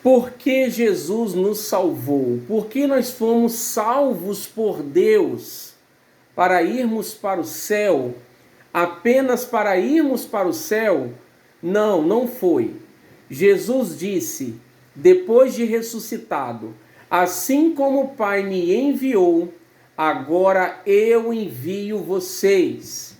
Por que Jesus nos salvou? Por que nós fomos salvos por Deus para irmos para o céu? Apenas para irmos para o céu? Não, não foi. Jesus disse, depois de ressuscitado, assim como o Pai me enviou, agora eu envio vocês.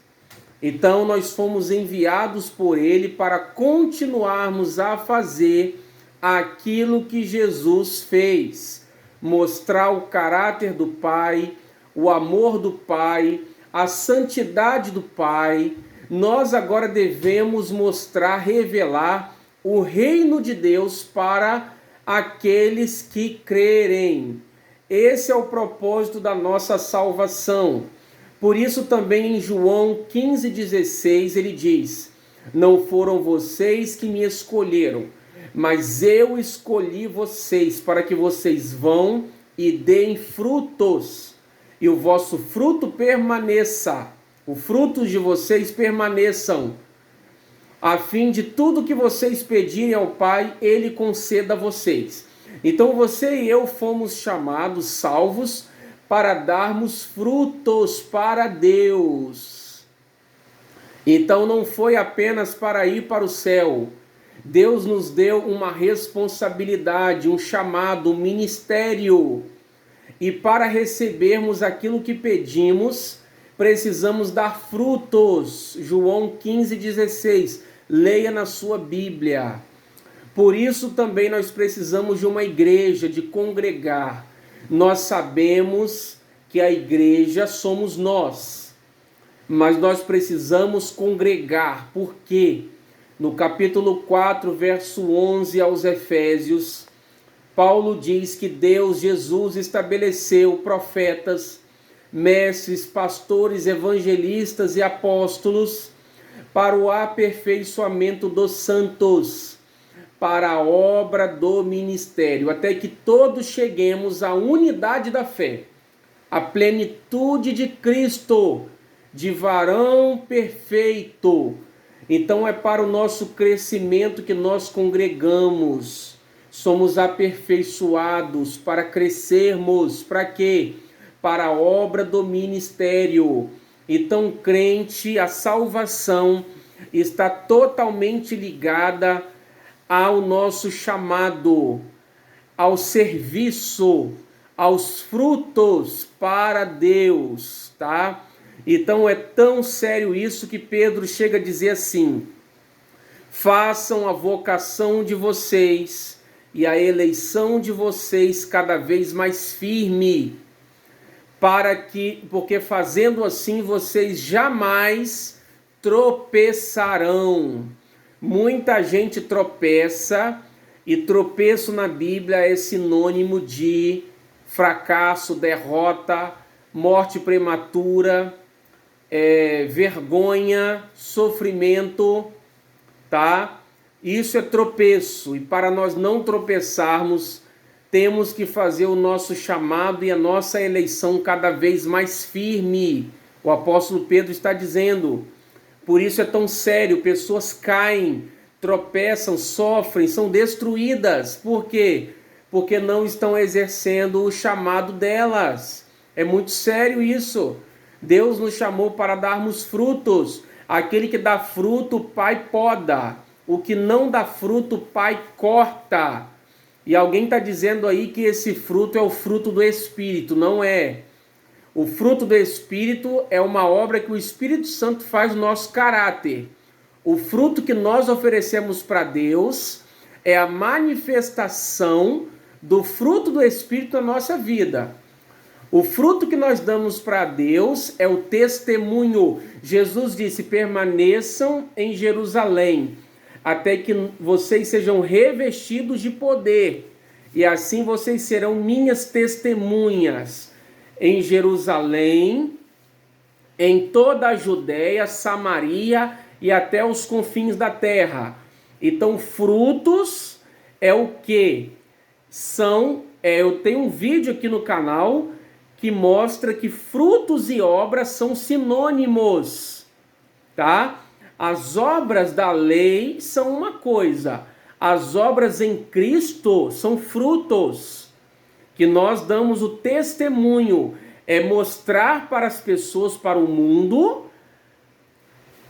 Então nós fomos enviados por Ele para continuarmos a fazer aquilo que Jesus fez, mostrar o caráter do Pai, o amor do Pai, a santidade do Pai. Nós agora devemos mostrar, revelar o reino de Deus para aqueles que crerem. Esse é o propósito da nossa salvação. Por isso também em João 15,16 ele diz: não foram vocês que me escolheram, mas eu escolhi vocês para que vocês vão e deem frutos, e o vosso fruto permaneça, os frutos de vocês permaneçam, a fim de tudo que vocês pedirem ao Pai, Ele conceda a vocês. Então você e eu fomos chamados, salvos, para darmos frutos para Deus. Então não foi apenas para ir para o céu. Deus nos deu uma responsabilidade, um chamado, um ministério. E para recebermos aquilo que pedimos, precisamos dar frutos. João 15,16. Leia na sua Bíblia. Por isso também nós precisamos de uma igreja, de congregar. Nós sabemos que a igreja somos nós, mas nós precisamos congregar. Por quê? No capítulo 4, verso 11 aos Efésios, Paulo diz que Deus, Jesus, estabeleceu profetas, mestres, pastores, evangelistas e apóstolos para o aperfeiçoamento dos santos, para a obra do ministério, até que todos cheguemos à unidade da fé, à plenitude de Cristo, de varão perfeito. Então é para o nosso crescimento que nós congregamos, somos aperfeiçoados para crescermos. Para quê? Para a obra do ministério. Então, crente, a salvação está totalmente ligada ao nosso chamado, ao serviço, aos frutos para Deus, tá? Então é tão sério isso que Pedro chega a dizer assim: façam a vocação de vocês e a eleição de vocês cada vez mais firme, porque fazendo assim vocês jamais tropeçarão. Muita gente tropeça, e tropeço na Bíblia é sinônimo de fracasso, derrota, morte prematura, vergonha, sofrimento, tá? Isso é tropeço, e para nós não tropeçarmos, temos que fazer o nosso chamado e a nossa eleição cada vez mais firme. O apóstolo Pedro está dizendo. Por isso é tão sério, pessoas caem, tropeçam, sofrem, são destruídas. Por quê? Porque não estão exercendo o chamado delas. É muito sério isso. Deus nos chamou para darmos frutos. Aquele que dá fruto, o Pai poda. O que não dá fruto, o Pai corta. E alguém está dizendo aí que esse fruto é o fruto do Espírito. Não é. O fruto do Espírito é uma obra que o Espírito Santo faz no nosso caráter. O fruto que nós oferecemos para Deus é a manifestação do fruto do Espírito na nossa vida. O fruto que nós damos para Deus é o testemunho. Jesus disse: permaneçam em Jerusalém, até que vocês sejam revestidos de poder, e assim vocês serão minhas testemunhas em Jerusalém, em toda a Judéia, Samaria e até os confins da terra. Então, frutos é o que? Eu tenho um vídeo aqui no canal que mostra que frutos e obras são sinônimos, tá? As obras da lei são uma coisa, As obras em Cristo são frutos que nós damos o testemunho, é mostrar para as pessoas, para o mundo,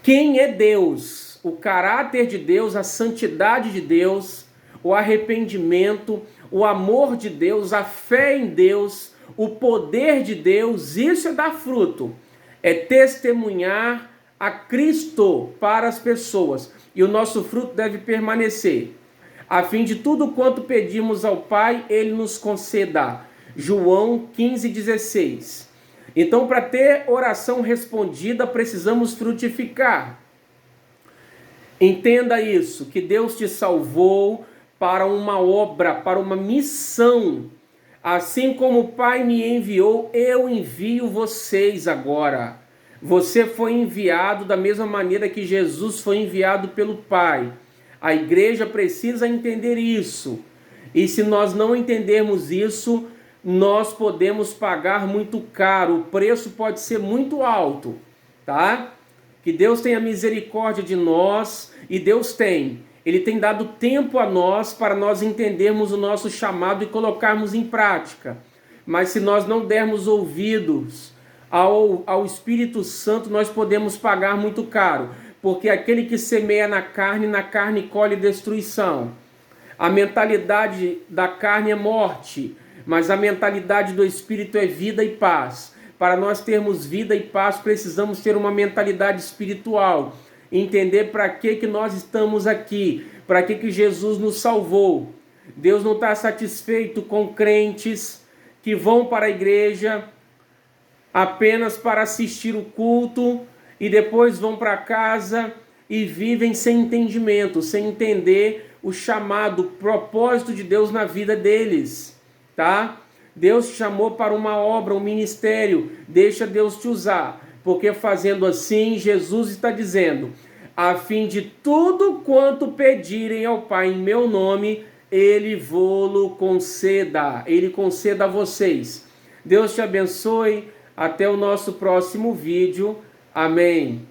quem é Deus, o caráter de Deus, a santidade de Deus, o arrependimento, o amor de Deus, a fé em Deus, o poder de Deus. Isso é dar fruto, é testemunhar a Cristo para as pessoas. E o nosso fruto deve permanecer, a fim de tudo quanto pedimos ao Pai, Ele nos conceda. João 15,16. Então, para ter oração respondida, precisamos frutificar. Entenda isso, que Deus te salvou para uma obra, para uma missão. Assim como o Pai me enviou, eu envio vocês agora. Você foi enviado da mesma maneira que Jesus foi enviado pelo Pai. A igreja precisa entender isso. E se nós não entendermos isso, nós podemos pagar muito caro. O preço pode ser muito alto, tá? Que Deus tenha misericórdia de nós, e Deus tem. Ele tem dado tempo a nós para nós entendermos o nosso chamado e colocarmos em prática. Mas se nós não dermos ouvidos ao Espírito Santo, nós podemos pagar muito caro. Porque aquele que semeia na carne colhe destruição. A mentalidade da carne é morte, mas a mentalidade do Espírito é vida e paz. Para nós termos vida e paz, precisamos ter uma mentalidade espiritual. Entender para que nós estamos aqui, para que Jesus nos salvou. Deus não está satisfeito com crentes que vão para a igreja apenas para assistir o culto e depois vão para casa e vivem sem entendimento, sem entender o chamado, o propósito de Deus na vida deles, tá? Deus te chamou para uma obra, um ministério, deixa Deus te usar, porque fazendo assim, Jesus está dizendo, a fim de tudo quanto pedirem ao Pai em meu nome, Ele vô-lo conceda, Ele conceda a vocês. Deus te abençoe, até o nosso próximo vídeo, amém.